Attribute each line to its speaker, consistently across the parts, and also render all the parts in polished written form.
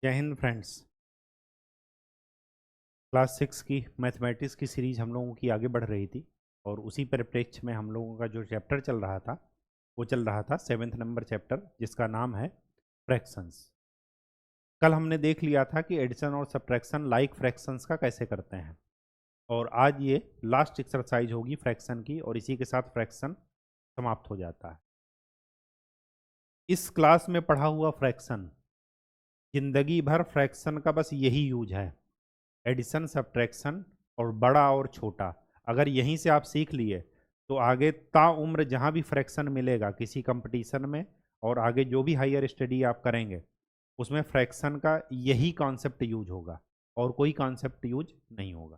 Speaker 1: जय Hind friends. Class 6 की mathematics की सीरीज हम लोगों की आगे बढ़ रही थी और उसी परिप्रेक्ष्य में हम लोगों का जो चैप्टर चल रहा था वो चल रहा था 7th नंबर चैप्टर, जिसका नाम है फ्रैक्शंस। कल हमने देख लिया था कि एडिशन और सब्ट्रैक्शन लाइक फ्रैक्शंस का कैसे करते हैं, और आज ये लास्ट एक्सरसाइज होगी फ्रैक्शन की, और इसी के साथ फ्रैक्शन समाप्त हो जाता है। इस क्लास में पढ़ा हुआ फ्रैक्शन जिंदगी भर फ्रैक्शन का बस यही यूज है, एडिशन सब्ट्रैक्शन और बड़ा और छोटा। अगर यहीं से आप सीख लिए तो आगे ताउम्र जहाँ भी फ्रैक्शन मिलेगा किसी कंपटीशन में और आगे जो भी हायर स्टडी आप करेंगे उसमें फ्रैक्शन का यही कॉन्सेप्ट यूज होगा और कोई कॉन्सेप्ट यूज नहीं होगा।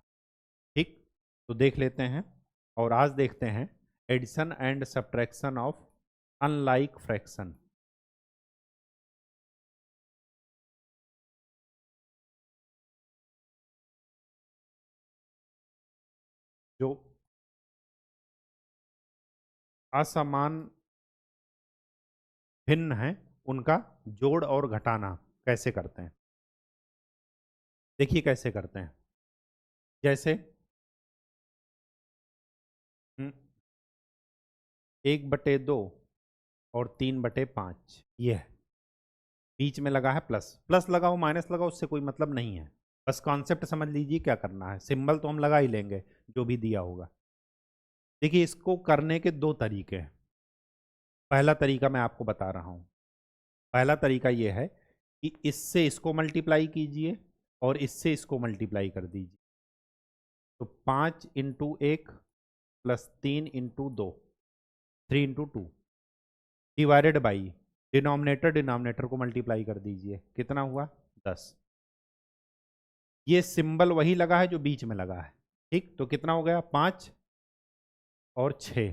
Speaker 1: ठीक, तो देख लेते हैं और आज देखते हैं addition and subtraction of unlike fraction. जो असमान भिन्न है उनका जोड़ और घटाना कैसे करते हैं। देखिए कैसे करते हैं। जैसे 1/2 और 3/5 ये है, बीच में लगा है प्लस। प्लस लगाओ माइनस लगाओ उससे कोई मतलब नहीं है, बस कॉन्सेप्ट समझ लीजिए क्या करना है। सिंबल तो हम लगा ही लेंगे जो भी दिया होगा। देखिए इसको करने के दो तरीके हैं। पहला तरीका मैं आपको बता रहा हूँ। पहला तरीका ये है कि इससे इसको मल्टीप्लाई कीजिए और इससे इसको मल्टीप्लाई कर दीजिए। तो 5 × 1 + 3 × 2, 3 × 2 डिवाइडेड बाई डिनोमिनेटर को मल्टीप्लाई कर दीजिए। कितना हुआ 10। ये सिंबल वही लगा है जो बीच में लगा है। ठीक, तो कितना हो गया 5 और 6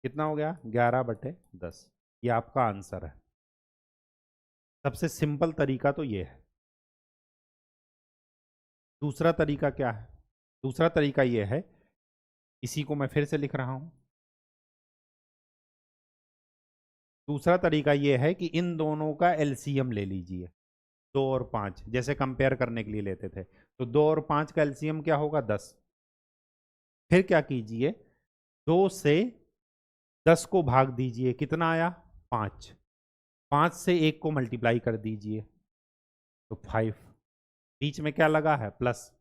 Speaker 1: कितना हो गया 11/10। ये आपका आंसर है। सबसे सिंपल तरीका तो ये है। दूसरा तरीका क्या है? दूसरा तरीका ये है, इसी को मैं फिर से लिख रहा हूं। दूसरा तरीका ये है कि इन दोनों का एलसीएम ले लीजिए। 2 और 5 जैसे कंपेयर करने के लिए लेते थे, तो 2 और 5 का एलसीएम क्या होगा 10। फिर क्या कीजिए, 2 से 10 को भाग दीजिए, कितना आया 5। 5 से 1 को मल्टीप्लाई कर दीजिए तो 5। बीच में क्या लगा है प्लस।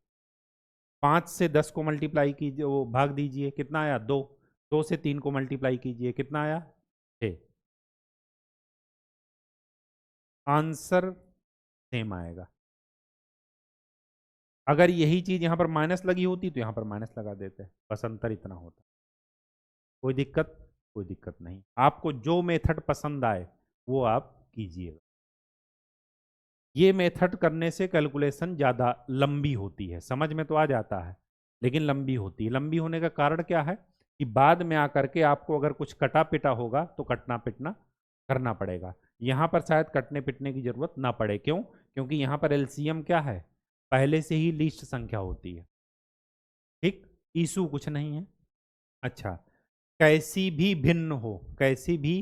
Speaker 1: 5 से 10 को मल्टीप्लाई कीजिए, वो भाग दीजिए, कितना आया 2। 2 से 3 को मल्टीप्लाई कीजिए, कितना आया 6। आंसर सेम आएगा। अगर यही चीज यहां पर माइनस लगी होती तो यहां पर माइनस लगा देते, बस अंतर इतना होता। कोई दिक्कत? कोई दिक्कत नहीं। आपको जो मेथड पसंद आए वो आप कीजिएगा। ये मेथड करने से कैलकुलेशन ज़्यादा लंबी होती है, समझ में तो आ जाता है लेकिन लंबी होती है। लंबी होने का कारण क्या है कि बाद में आकर के आपको अगर कुछ कटा पिटा होगा तो कटना पिटना करना पड़ेगा। यहाँ पर शायद कटने पिटने की जरूरत ना पड़े। क्यों? क्योंकि यहाँ पर एलसीएम क्या है, पहले से ही लीस्ट संख्या होती है। ठीक, इशू कुछ नहीं है। अच्छा, कैसी भी भिन्न हो, कैसी भी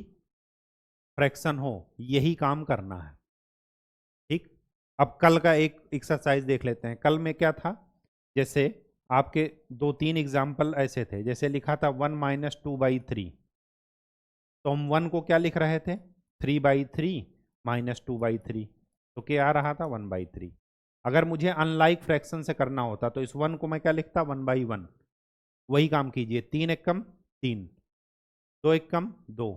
Speaker 1: फ्रैक्शन हो, यही काम करना है। ठीक, अब कल का एक एक्सरसाइज देख लेते हैं। कल में क्या था, जैसे आपके 2-3 एग्जाम्पल ऐसे थे, जैसे लिखा था 1 - 2/3, तो हम 1 को क्या लिख रहे थे 3/3 - 2/3, तो क्या आ रहा था 1/3। अगर मुझे अनलाइक फ्रैक्शन से करना होता तो इस 1 को मैं क्या लिखता 1/1। वही काम कीजिए, 3 एकम 3, 2 एकम 2,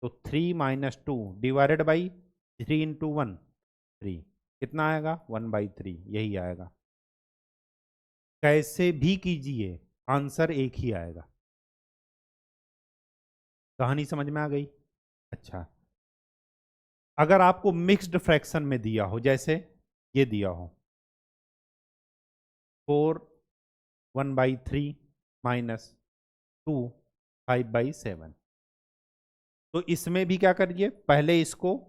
Speaker 1: तो 3 - 2 डिवाइडेड बाई 3 × 1 3, कितना आएगा 1/3, यही आएगा। कैसे भी कीजिए आंसर एक ही आएगा। कहानी समझ में आ गई? अच्छा, अगर आपको मिक्स्ड फ्रैक्शन में दिया हो, जैसे ये दिया हो 4 1/3 माइनस 2 5/7, तो इसमें भी क्या करिए, पहले इसको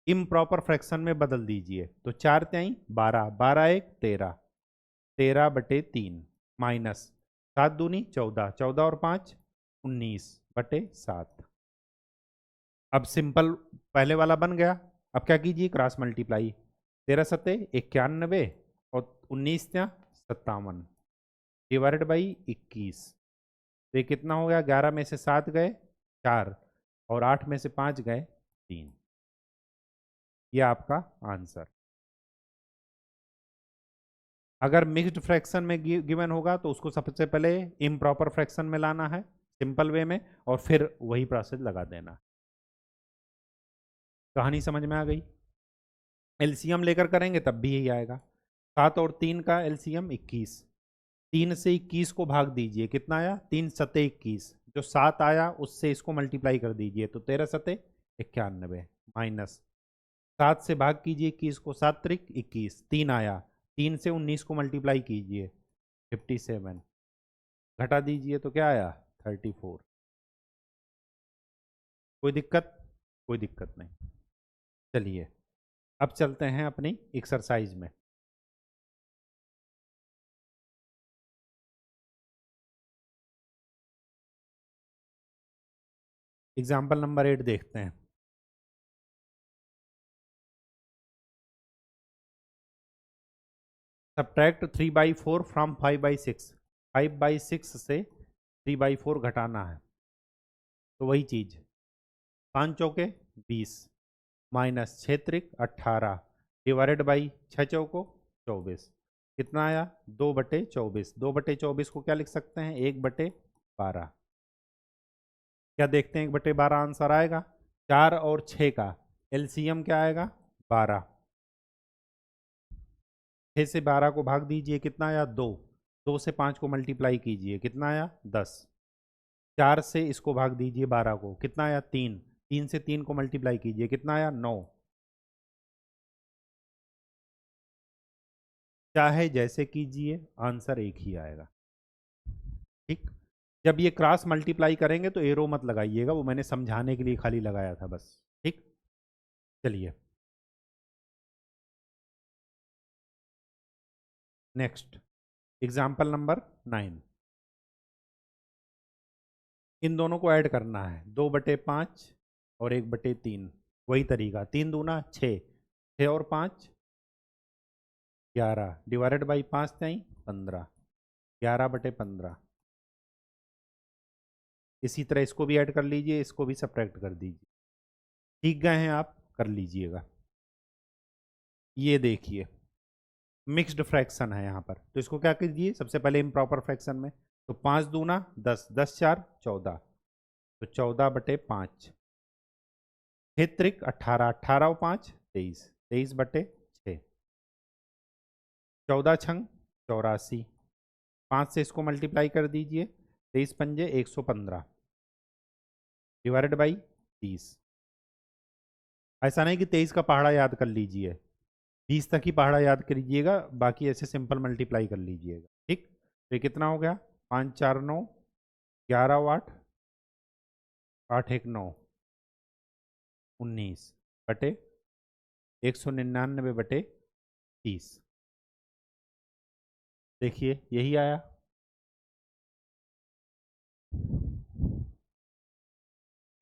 Speaker 1: इम्प्रॉपर फ्रैक्शन में बदल दीजिए। तो 4 3 12, 12 1 13, 13/3 माइनस 7 दूनी 14, 14 और 5 19/7। अब सिंपल पहले वाला बन गया। अब क्या कीजिए, क्रॉस मल्टीप्लाई। 13 सत्ते 91 और 19 त्या 57 डिवाइडेड बाई 21। तो ये कितना हो गया, 11 में से 7 गए 4 और 8 में से 5 गए 3। ये आपका आंसर। अगर मिक्स्ड फ्रैक्शन में गिवन होगा तो उसको सबसे पहले इम्प्रॉपर फ्रैक्शन में लाना है सिंपल वे में, और फिर वही प्रोसेस लगा देना। कहानी समझ में आ गई। एलसीएम लेकर करेंगे तब भी यही आएगा। 7 और 3 का एलसीएम 21। 3 से 21 को भाग दीजिए, कितना आया, 3 सत्ते 21। जो 7 आया उससे इसको मल्टीप्लाई कर दीजिए, तो 13 सत्ते 91 माइनस 7 से भाग कीजिए 21 को, 7 त्रिक 21। 3 आया, 3 से 19 को मल्टीप्लाई कीजिए 57, घटा दीजिए तो क्या आया 34। कोई दिक्कत, कोई दिक्कत नहीं। चलिए अब चलते हैं अपनी एक्सरसाइज में। एग्जाम्पल नंबर 8 देखते हैं। Subtract 3/4 from 5/6। 5/6 से 3/4 घटाना है, तो वही चीज 5 चौके 20 माइनस 6 त्रिक 18 डिवाइडेड बाई 6 चौको 24। कितना आया, 2/24। 2/24 को क्या लिख सकते हैं, 1/12। क्या देखते हैं, 1/12 आंसर आएगा। 4 और 6 का एलसीएम क्या आएगा, 12। 6 से 12 को भाग दीजिए, कितना आया 2। 2 से 5 को मल्टीप्लाई कीजिए, कितना आया 10। 4 से इसको भाग दीजिए 12 को, कितना आया 3। 3 से 3 को मल्टीप्लाई कीजिए, कितना आया 9। चाहे जैसे कीजिए आंसर एक ही आएगा। ठीक। जब ये क्रॉस मल्टीप्लाई करेंगे तो एरो मत लगाइएगा, वो मैंने समझाने के लिए खाली लगाया था बस। ठीक। चलिए नेक्स्ट एग्जाम्पल नंबर 9। इन दोनों को ऐड करना है, 2/5 और 1/3। वही तरीका, 3 दूना 6, 6 और 5 11 डिवाइडेड बाई 5 त्याई 15, 11/15। इसी तरह इसको भी ऐड कर लीजिए, इसको भी सब्ट्रैक्ट कर दीजिए। ठीक गए हैं आप, कर लीजिएगा। ये देखिए मिक्स्ड फ्रैक्शन है यहाँ पर, तो इसको क्या कीजिए, सबसे पहले इम्प्रॉपर फ्रैक्शन में। तो 5 दूना 10, 10 4 14, तो 14/5। 6 त्रिक 18, 18 और 5 23, 23/6। 14 छंग 84। 5 से इसको मल्टीप्लाई कर दीजिए, 23 पंजे 115 डिवाइडेड बाई 30। ऐसा नहीं कि 23 का पहाड़ा याद कर लीजिए, 20 तक ही पहाड़ा याद करिएगा, बाकी ऐसे सिंपल मल्टीप्लाई कर लीजिएगा। ठीक। तो ये कितना हो गया, 5 4 9 11 8 8 1 9 19 बटे 199/30। देखिए यही आया।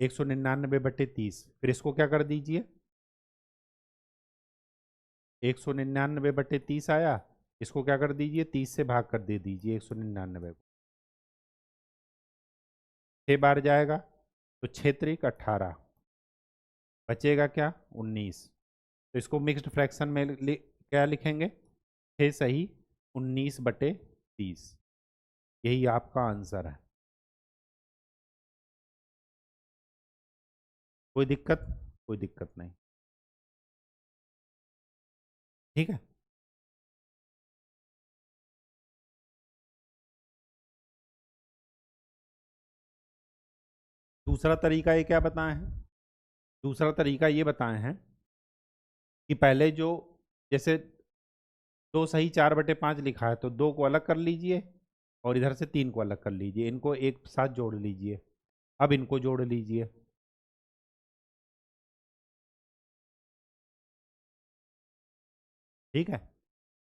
Speaker 1: 199/30, फिर इसको क्या कर दीजिए, 199/30 आया, इसको क्या कर दीजिए, 30 से भाग कर दे दीजिए 199 को। 6 बार जाएगा तो 6 त्रिक 18, बचेगा क्या 19। तो इसको मिक्स्ड फ्रैक्शन में क्या लिखेंगे, 6 सही 19/30। यही आपका आंसर है। कोई दिक्कत, कोई दिक्कत नहीं। ठीक है। दूसरा तरीका ये क्या बताए हैं, दूसरा तरीका ये बताए हैं कि पहले जो, जैसे 2 सही 4/5 लिखा है, तो 2 को अलग कर लीजिए और इधर से 3 को अलग कर लीजिए, इनको एक साथ जोड़ लीजिए। अब इनको जोड़ लीजिए। ठीक है।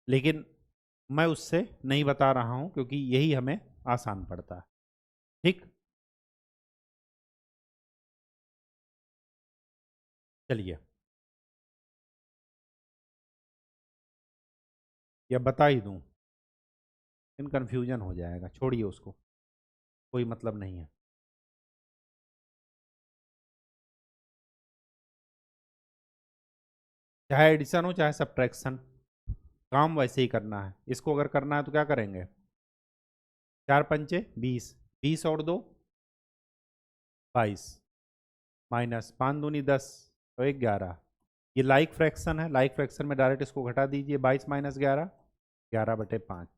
Speaker 1: लेकिन मैं उससे नहीं बता रहा हूं क्योंकि यही हमें आसान पड़ता है। ठीक। चलिए या बता ही दूं? इन कन्फ्यूजन हो जाएगा, छोड़िए उसको, कोई मतलब नहीं है। चाहे एडिशन हो चाहे सब्ट्रैक्शन, काम वैसे ही करना है। इसको अगर करना है तो क्या करेंगे? 4×5 = 20, 20 और 2 22, माइनस 5×2 = 10, तो 11। ये लाइक फ्रैक्शन है, लाइक फ्रैक्शन में डायरेक्ट इसको घटा दीजिए, 22 - 11, 11/5।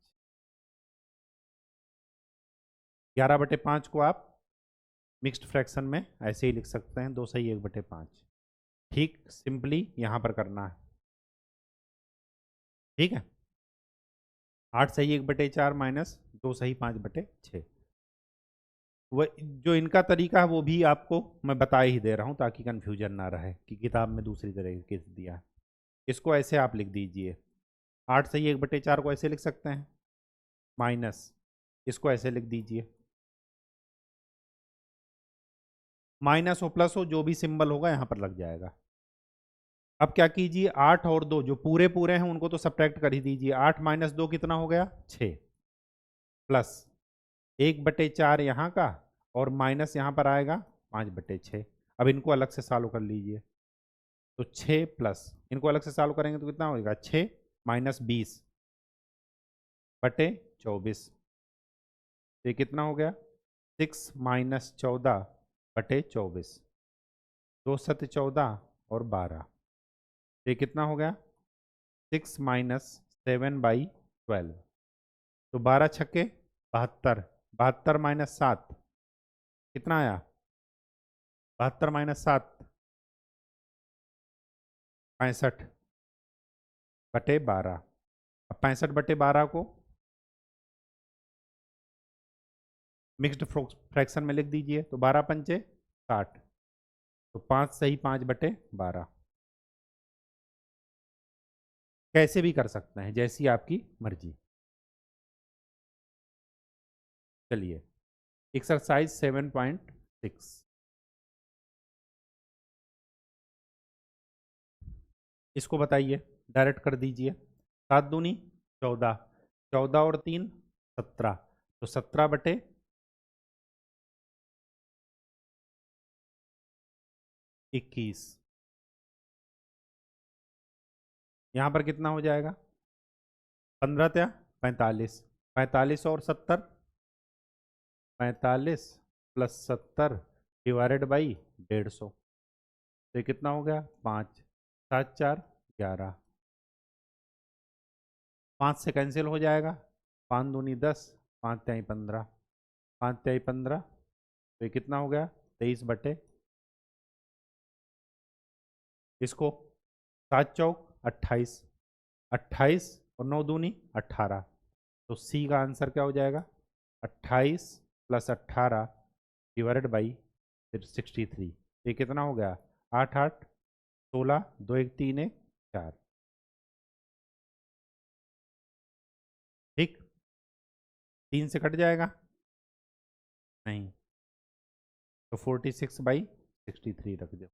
Speaker 1: 11/5 को आप मिक्स्ड फ्रैक्शन में ऐसे ही लिख सकते हैं, 2 सही 1/5। ठीक सिंपली यहाँ पर करना है, ठीक है। 8 सही 1/4 माइनस 2 सही 5/6। वह जो इनका तरीका है वो भी आपको मैं बता ही दे रहा हूँ ताकि कन्फ्यूजन ना रहे कि किताब में दूसरी तरीके से दिया है। इसको ऐसे आप लिख दीजिए, 8 सही 1/4 को ऐसे लिख सकते हैं, माइनस इसको ऐसे लिख दीजिए। माइनस हो प्लस हो जो भी सिंबल होगा यहाँ पर लग जाएगा। अब क्या कीजिए, 8 और 2 जो पूरे पूरे हैं उनको तो सब्ट्रैक्ट कर ही दीजिए। 8 - 2 कितना हो गया? 6, प्लस 1/4 यहाँ का, और माइनस यहाँ पर आएगा 5/6। अब इनको अलग से सॉल्व कर लीजिए, तो 6 प्लस इनको अलग से सॉल्व करेंगे तो कितना होगा? 6 - 20/24। ये कितना हो गया? 6 - 14/24, 2 7 14 और 12। ये कितना हो गया? 6 - 7/12, तो 12 छक्के 72, 72 - 7 कितना आया? 72 - 7 65/12। अब 65/12 को मिक्स्ड फ्रैक्शन में लिख दीजिए, तो 12×5 = 60, तो 5 सही 5/12। कैसे भी कर सकते हैं, जैसी आपकी मर्जी। चलिए, एक्सरसाइज 7.6, इसको बताइए, डायरेक्ट कर दीजिए। 7 दूनी 14, 14 और 3 17, तो 17/21। यहाँ पर कितना हो जाएगा? 15 त्या 45, 45 और 70, 45 + 70 डिवाइडेड बाई 150, तो ये कितना हो गया? 5, 7 4 11, 5 से कैंसिल हो जाएगा, 5 दूनी 10, 5 तिहाई 15, 5 तिहाई 15, तो ये कितना हो गया? 23/, इसको 7 चौक 28, 28 और 9 दूनी 18, तो सी का आंसर क्या हो जाएगा? 28 + 18 डिवाइडेड बाई 63। ये कितना हो गया? 8 8 16, 2 1 3 1 4। ठीक, 3 से कट जाएगा नहीं, तो 46/63 रख दो।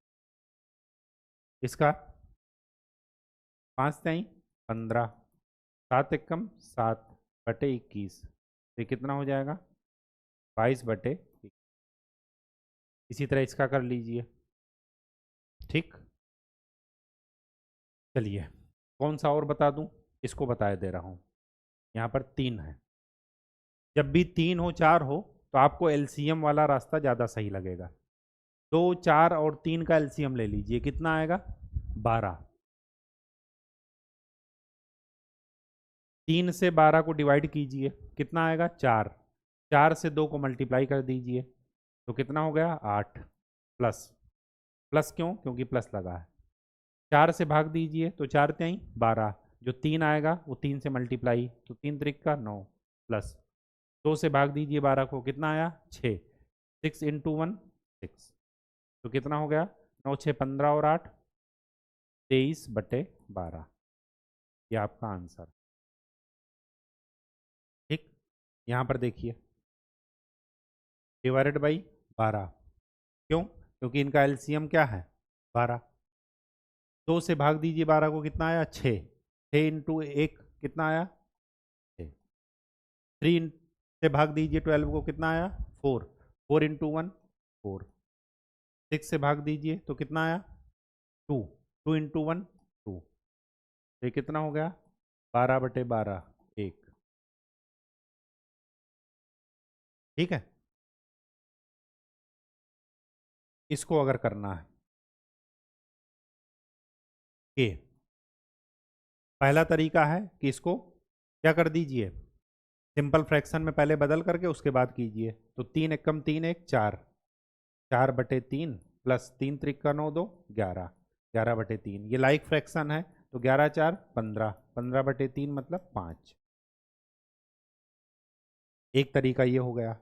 Speaker 1: इसका 5 तिहाई 15, 7 एकम 7/21, ये कितना हो जाएगा? 22/21। इसी तरह इसका कर लीजिए। ठीक, चलिए कौन सा और बता दूं? इसको बताए दे रहा हूं। यहाँ पर 3 है, जब भी 3 हो 4 हो तो आपको एलसीएम वाला रास्ता ज़्यादा सही लगेगा। 2 4 और 3 का एलसीएम ले लीजिए, कितना आएगा? 12। 3 से 12 को डिवाइड कीजिए, कितना आएगा? 4। 4 से 2 को मल्टीप्लाई कर दीजिए, तो कितना हो गया? 8। प्लस, प्लस क्यों? क्योंकि प्लस लगा है। 4 से भाग दीजिए, तो 4 तिहाई 12, जो 3 आएगा वो 3 से मल्टीप्लाई, तो 3 त्रिक का 9, प्लस 2 से भाग दीजिए 12 को, कितना आया? 6। 6 × 1 6, तो कितना हो गया? 9 6 15 और 8 23/12, ये आपका आंसर। ठीक, यहाँ पर देखिए, डिवाइडेड बाई 12, क्यों? क्योंकि इनका एलसीएम क्या है? 12। 2 से भाग दीजिए 12 को, कितना आया? 6। 6 × 1 कितना आया 6। 3 से भाग दीजिए 12 को, कितना आया 4। 4 इंटू 1 4। 6 से भाग दीजिए तो कितना आया 2। 2 इंटू 1 2। ये कितना हो गया 12/12 1। ठीक है। इसको अगर करना है कि पहला तरीका है कि इसको क्या कर दीजिए, सिंपल फ्रैक्शन में पहले बदल करके उसके बाद कीजिए। तो 3 एकम 3 1 4। 4/3 प्लस 3 त्रिका 9 2 11। 11/3 ये लाइक फ्रैक्शन है, तो 11 4 15। 15/3 मतलब 5। एक तरीका ये हो गया।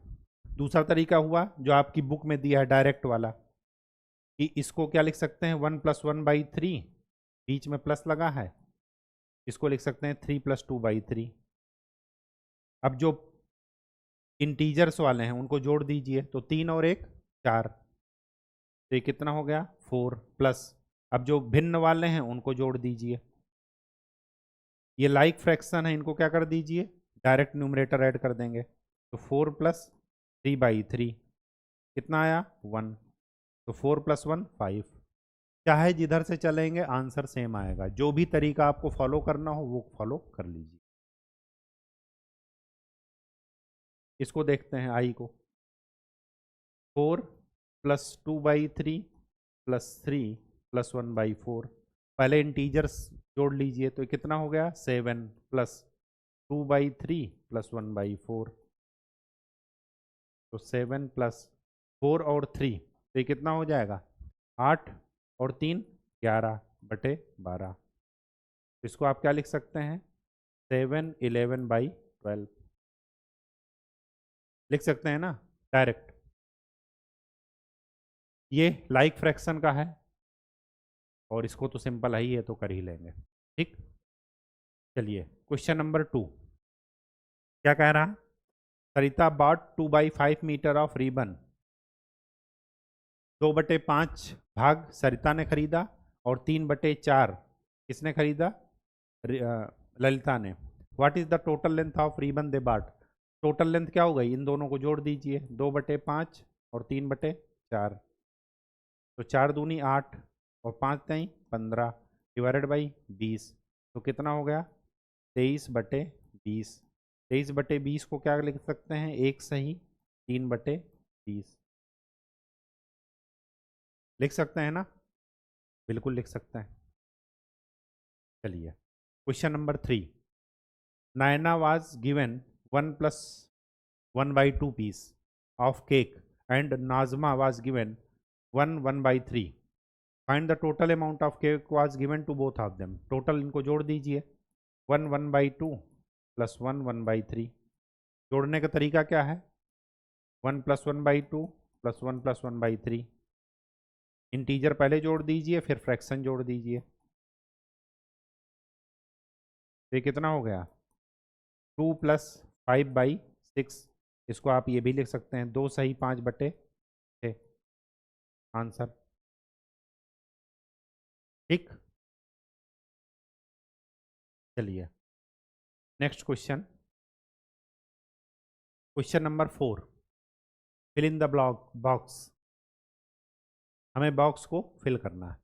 Speaker 1: दूसरा तरीका हुआ जो आपकी बुक में दिया है डायरेक्ट वाला, कि इसको क्या लिख सकते हैं 1 + 1/3, बीच में प्लस लगा है, इसको लिख सकते हैं 3 + 2/3। अब जो इंटीजर्स वाले हैं उनको जोड़ दीजिए, तो 3 और 1 4। तो ये कितना हो गया 4 प्लस, अब जो भिन्न वाले हैं उनको जोड़ दीजिए। ये लाइक फ्रैक्शन है, इनको क्या कर दीजिए डायरेक्ट न्यूमरेटर ऐड कर देंगे। तो 4 + 3/3 कितना आया 1। तो 4 + 1 5। चाहे जिधर से चलेंगे आंसर सेम आएगा। जो भी तरीका आपको फॉलो करना हो वो फॉलो कर लीजिए। इसको देखते हैं आई को। 4 + 2/3 + 3 + 1/4। पहले इंटीजर्स जोड़ लीजिए, तो कितना हो गया 7 + 2/3 + 1/4। तो 7 + 4 और 3, तो ये कितना हो जाएगा 8 और 3 11/12। इसको आप क्या लिख सकते हैं 7 11/12 लिख सकते हैं ना डायरेक्ट। ये लाइक फ्रैक्शन का है और इसको तो सिंपल ही है तो कर ही लेंगे। ठीक, चलिए क्वेश्चन नंबर 2 क्या कह रहा है। सरिता बॉट 2/5 मीटर ऑफ रिबन। 2/5 भाग सरिता ने खरीदा और 3/4 किसने खरीदा ललिता ने। What is the total length of ribbon they bought. Total length क्या हो गई, इन दोनों को जोड़ दीजिए 2/5 और 3/4। तो 4 दूनी 8 और 5 3 15 डिवाइडेड बाई 20। तो कितना हो गया 23/20। 23/20 को क्या लिख सकते हैं एक सही 3/20 लिख सकते हैं ना, बिल्कुल लिख सकते हैं। चलिए क्वेश्चन नंबर 3। नायना was given 1 + 1/2 piece of cake and Nazma was given 1/3। Find the total amount of cake was given to both of them. Total इनको जोड़ दीजिए 1/2 + 1/3। जोड़ने का तरीका क्या है 1 + 1/2 + 1 + 1/3। इंटीजर पहले जोड़ दीजिए फिर फ्रैक्शन जोड़ दीजिए। ये कितना हो गया 2 + 5/6। इसको आप ये भी लिख सकते हैं 2 सही 5/6 आंसर। ठीक, चलिए next question. Question number 4। Fill in the block box. हमें बॉक्स को फिल करना है।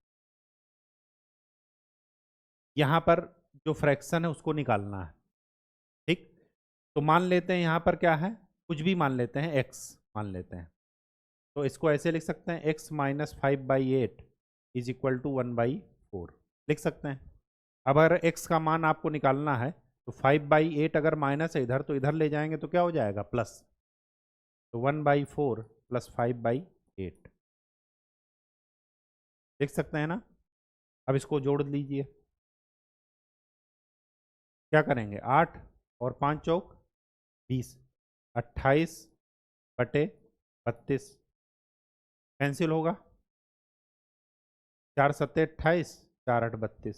Speaker 1: यहाँ पर जो फ्रैक्शन है उसको निकालना है। ठीक, तो मान लेते हैं यहाँ पर क्या है, कुछ भी मान लेते हैं x मान लेते हैं। तो इसको ऐसे लिख सकते हैं x - 5/8 इज इक्वल टू 1/4 लिख सकते हैं। अब अगर x का मान आपको निकालना है तो 5/8 अगर माइनस है इधर, तो इधर ले जाएंगे तो क्या हो जाएगा प्लस। तो 1/4 + 5/8 लिख सकते हैं ना। अब इसको जोड़ लीजिए, क्या करेंगे 8 और 5 चौक 20 28/32 कैंसिल होगा। 4 7 28 4 8 32।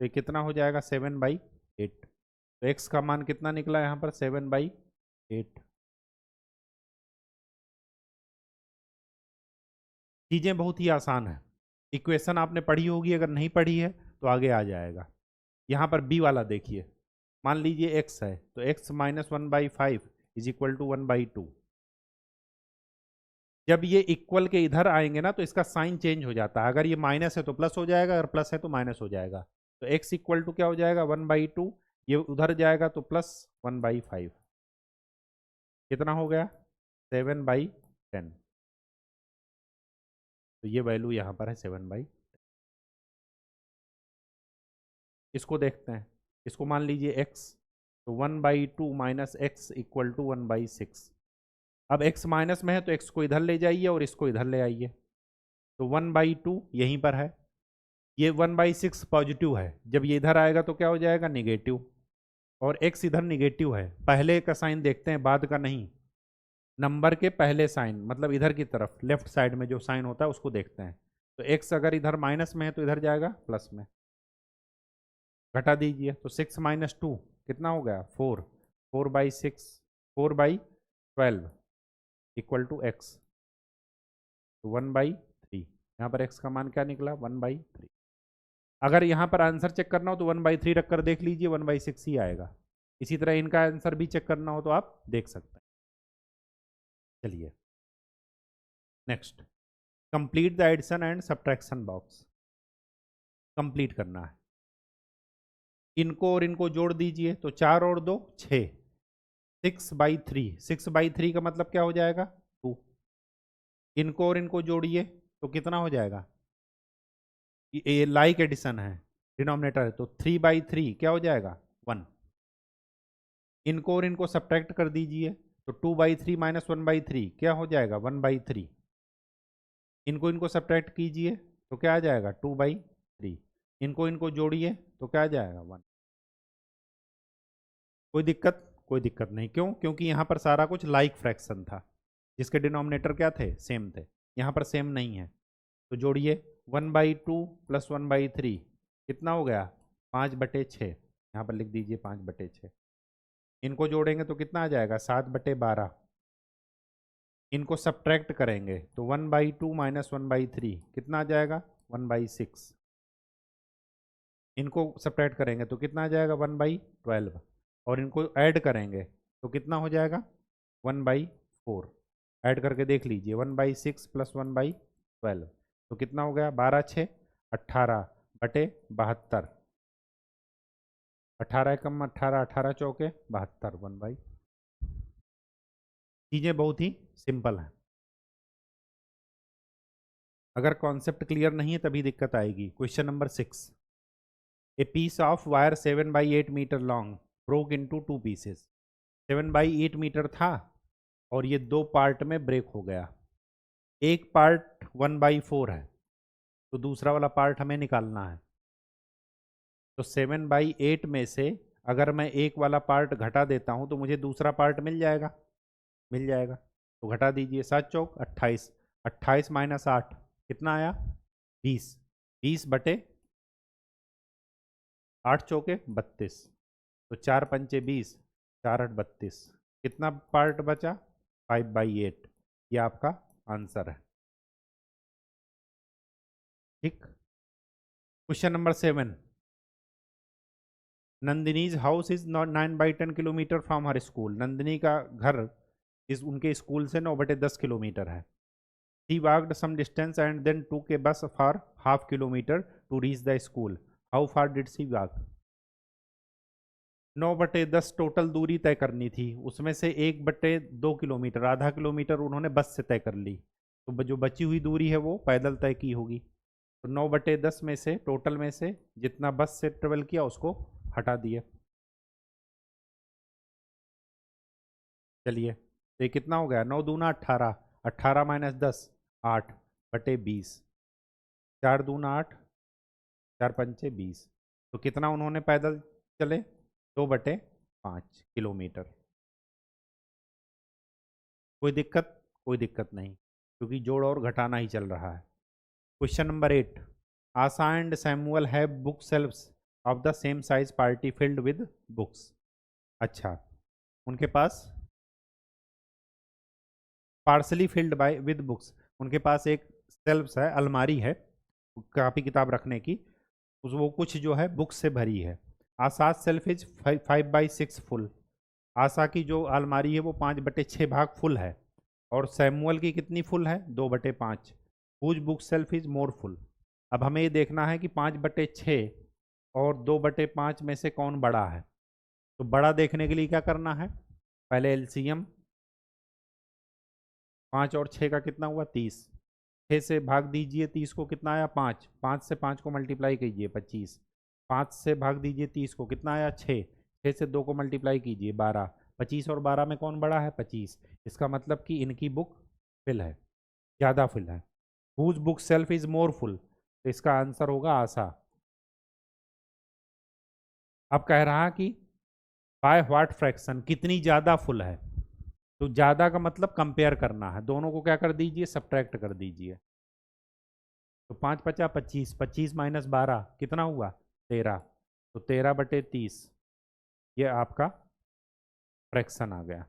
Speaker 1: तो ये कितना हो जाएगा 7/8। तो x का मान कितना निकला यहाँ पर 7/8। चीज़ें बहुत ही आसान है। इक्वेशन आपने पढ़ी होगी, अगर नहीं पढ़ी है तो आगे आ जाएगा। यहाँ पर बी वाला देखिए, मान लीजिए x है तो x minus 1/5 is equal to 1/2। जब ये इक्वल के इधर आएंगे ना तो इसका साइन चेंज हो जाता है, अगर ये माइनस है तो प्लस हो जाएगा, अगर प्लस है तो माइनस हो जाएगा। तो x इक्वल टू क्या हो जाएगा 1/2, ये उधर जाएगा तो प्लस 1/5, कितना हो गया 7/10। तो ये वैल्यू यहाँ पर है 7/10। इसको देखते हैं, इसको मान लीजिए x, तो 1/2 माइनस एक्स इक्वल टू 1/6। अब x माइनस में है तो x को इधर ले जाइए और इसको इधर ले आइए, तो 1/2 यहीं पर है, ये 1/6 पॉजिटिव है, जब ये इधर आएगा तो क्या हो जाएगा निगेटिव, और x इधर निगेटिव है। पहले का साइन देखते हैं, बाद का नहीं, नंबर के पहले साइन मतलब इधर की तरफ लेफ्ट साइड में जो साइन होता है उसको देखते हैं। तो x अगर इधर माइनस में है तो इधर जाएगा प्लस में, घटा दीजिए, तो 6 माइनस 2 कितना हो गया 4, 4/6, 4/12 इक्वल टू x, तो 1/3। यहाँ पर x का मान क्या निकला 1/3। अगर यहाँ पर आंसर चेक करना हो तो 1/3 रख कर देख लीजिए, 1/6 ही आएगा। इसी तरह इनका आंसर भी चेक करना हो तो आप देख सकते हैं। चलिए next, complete the addition and subtraction box. Complete करना है, इनको और इनको जोड़ दीजिए, तो 4 और 2 6, 6/3, 6/3 का मतलब क्या हो जाएगा 2। इनको और इनको जोड़िए तो कितना हो जाएगा, ये लाइक एडिशन है, डिनोमिनेटर है, तो 3/3 क्या हो जाएगा 1। इनको और इनको सब्ट्रैक्ट कर दीजिए, तो 2/3 माइनस 1/3 क्या हो जाएगा 1/3। इनको इनको सब्ट्रैक्ट कीजिए तो क्या आ जाएगा 2/3। इनको इनको जोड़िए तो क्या आ जाएगा 1। कोई दिक्कत, कोई दिक्कत नहीं, क्यों, क्योंकि यहाँ पर सारा कुछ लाइक फ्रैक्शन था, जिसके डिनोमिनेटर क्या थे सेम थे, यहाँ पर सेम नहीं है। तो जोड़िए 1/2 प्लस 1/3 कितना हो गया 5/6, यहाँ पर लिख दीजिए 5/6। इनको जोड़ेंगे तो कितना आ जाएगा 7/12। इनको सब्ट्रैक्ट करेंगे तो 1/2 माइनस 1/3 कितना आ जाएगा 1/6। इनको सब्ट्रैक्ट करेंगे तो कितना आ जाएगा 1/12, और इनको ऐड करेंगे तो कितना हो जाएगा 1/4। ऐड करके देख लीजिए 1/6 प्लस 1/12 तो कितना हो गया 12×6 18/72, 18 एकम 18, 18 चौके 72, 1/। चीज़ें बहुत ही सिंपल हैं, अगर कॉन्सेप्ट क्लियर नहीं है तभी दिक्कत आएगी। Question number 6, a piece of wire 7/8 metre long broke into 2 pieces. 7/8 metre था और ये 2 पार्ट में ब्रेक हो गया। एक पार्ट 1/4 है तो दूसरा वाला पार्ट हमें निकालना है। तो 7/8 में से अगर मैं एक वाला पार्ट घटा देता हूं तो मुझे दूसरा पार्ट मिल जाएगा, मिल जाएगा। तो घटा दीजिए, 7 चौक 28, 28 माइनस 8 कितना आया 20, 20/8 चौके 32, तो 4×5 20, 4×8 32, कितना पार्ट बचा 5/8। ये आपका आंसर है। ठीक, question number 7, Nandini's house is not 9/10 kilometre from her school. Nandini का घर इस उनके स्कूल से 9/10 किलोमीटर है। She walked some distance and then took a bus for half kilometer to reach the school. How far did she walk? 9/10 total दूरी तय करनी थी, उसमें से 1/2 किलोमीटर, आधा किलोमीटर उन्होंने बस से तय कर ली, तो जो बची हुई दूरी है वो पैदल तय की होगी। तो 9/10 में से टोटल में से जितना बस से ट्रेवल किया उसको हटा दिए। चलिए, तो ये कितना हो गया 9 दूना 18, 18 माइनस 10 8/20, 4 दूना 8, 4×5 20, तो कितना उन्होंने पैदल चले 2/5 किलोमीटर। कोई दिक्कत, कोई दिक्कत नहीं, क्योंकि जोड़ और घटाना ही चल रहा है। Question number 8, Asha and Samuel have book shelves of the same size partly filled with books. अच्छा, उनके पास partly filled by with books, उनके पास एक शेल्फ्स है, अलमारी है कापी किताब रखने की, उस वो कुछ जो है बुक्स से भरी है। आशा सेल्फ इज 5/6 फुल। आशा की जो अलमारी है वो 5/6 भाग फुल है, और सैमुअल की कितनी फुल है? 2/5। Whose bookshelf is more full. अब हमें ये देखना है कि 5/6 और 2/5 में से कौन बड़ा है। तो बड़ा देखने के लिए क्या करना है? पहले एलसीएम, 5 और 6 का कितना हुआ? 30। 6 से भाग दीजिए 30 को, कितना आया? 5। 5 से 5 को मल्टीप्लाई कीजिए 25। 5 से भाग दीजिए 30 को, कितना आया? 6। 6 से 2 को मल्टीप्लाई कीजिए 12। 25 और 12 में कौन बड़ा है? 25। इसका मतलब कि इनकी बुक फिल है, ज़्यादा फिल है। Whose bookshelf is more full, तो इसका आंसर होगा आशा। अब कह रहा कि बाय व्हाट फ्रैक्शन, कितनी ज़्यादा फुल है। तो ज़्यादा का मतलब कंपेयर करना है, दोनों को क्या कर दीजिए? सब्ट्रैक्ट कर दीजिए। तो 5×5 = 25, 25 - 12 कितना हुआ? 13। तो 13/30 ये आपका फ्रैक्शन आ गया।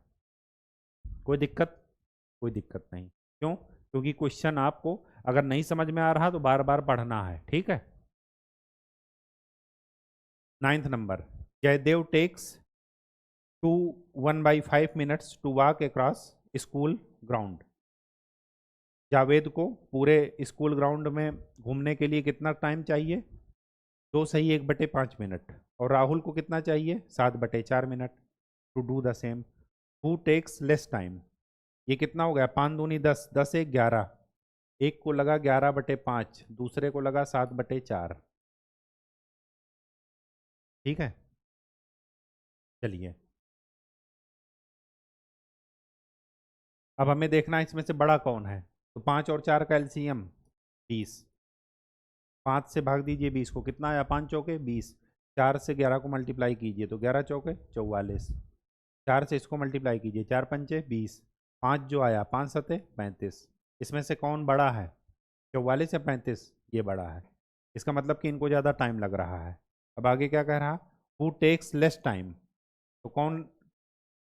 Speaker 1: कोई दिक्कत? कोई दिक्कत नहीं। क्यों? क्योंकि क्वेश्चन आपको अगर नहीं समझ में आ रहा तो बार बार पढ़ना है, ठीक है। 9th number, Jaidev takes 1/5 minutes to walk across school ground. Javed को पूरे स्कूल ग्राउंड में घूमने के लिए कितना टाइम चाहिए? 2 सही 1/5 मिनट। और राहुल को कितना चाहिए? 7/4 minute to do the same. Who takes less time? ये कितना हो गया? 5 दूनी 10, 10 1 11। एक को लगा 11/5, दूसरे को लगा 7/4। ठीक है, चलिए अब हमें देखना है इसमें से बड़ा कौन है। तो 5 और 4 का एलसीएम 20। 5 से भाग दीजिए 20 को, कितना आया? 5 चौके 20। 4 से 11 को मल्टीप्लाई कीजिए तो 11 चौके 44। 4 से इसको मल्टीप्लाई कीजिए, 4 पंचे 20। 5 जो आया, 5 सते 35। इसमें से कौन बड़ा है? 44 या 35? ये बड़ा है। इसका मतलब कि इनको ज़्यादा टाइम लग रहा है। अब आगे क्या कह रहा? Who takes less time? तो कौन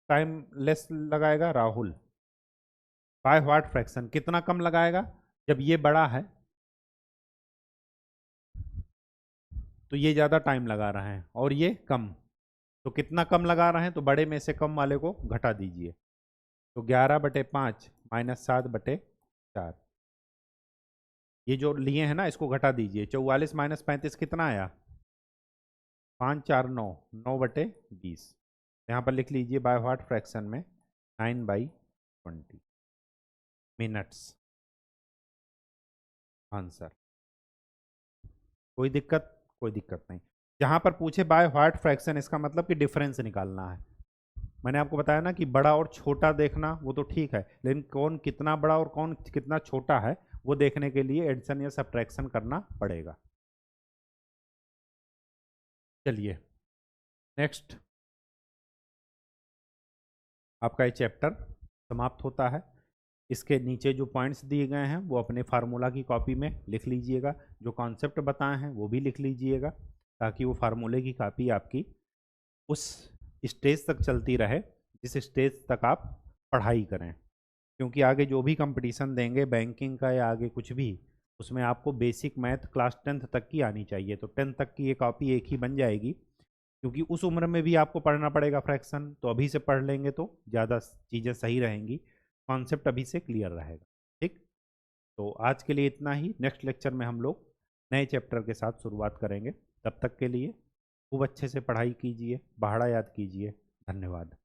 Speaker 1: टाइम लेस लगाएगा? राहुल। बाय व्हाट फ्रैक्शन, कितना कम लगाएगा? जब ये बड़ा है तो ये ज़्यादा टाइम लगा रहे हैं और ये कम, तो कितना कम लगा रहे हैं? तो बड़े में से कम वाले को घटा दीजिए। तो 11/5 - 7/4। ये जो लिए हैं ना इसको घटा दीजिए। 44 - 35 कितना आया? 5 4 9, 9/20। यहाँ पर लिख लीजिए बाय व्हाट फ्रैक्शन में 9/20 मिनट्स आंसर। कोई दिक्कत? कोई दिक्कत नहीं। जहाँ पर पूछे बाय व्हाट फ्रैक्शन, इसका मतलब कि डिफरेंस निकालना है। मैंने आपको बताया ना कि बड़ा और छोटा देखना वो तो ठीक है, लेकिन कौन कितना बड़ा और कौन कितना छोटा है वो देखने के लिए एडिशन या सब्ट्रैक्शन करना पड़ेगा। चलिए नेक्स्ट, आपका ये चैप्टर समाप्त होता है। इसके नीचे जो पॉइंट्स दिए गए हैं वो अपने फार्मूला की कॉपी में लिख लीजिएगा, जो कॉन्सेप्ट बताए हैं वो भी लिख लीजिएगा, ताकि वो फार्मूले की कॉपी आपकी उस स्टेज तक चलती रहे जिस स्टेज तक आप पढ़ाई करें। क्योंकि आगे जो भी कंपटीशन देंगे बैंकिंग का या आगे कुछ भी, उसमें आपको बेसिक मैथ क्लास 10th तक की आनी चाहिए। तो 10th तक की ये कॉपी एक ही बन जाएगी, क्योंकि उस उम्र में भी आपको पढ़ना पड़ेगा फ्रैक्शन, तो अभी से पढ़ लेंगे तो ज़्यादा चीज़ें सही रहेंगी, कॉन्सेप्ट अभी से क्लियर रहेगा। ठीक, तो आज के लिए इतना ही। नेक्स्ट लेक्चर में हम लोग नए चैप्टर के साथ शुरुआत करेंगे। तब तक के लिए खूब अच्छे से पढ़ाई कीजिए, पहाड़ा याद कीजिए। धन्यवाद।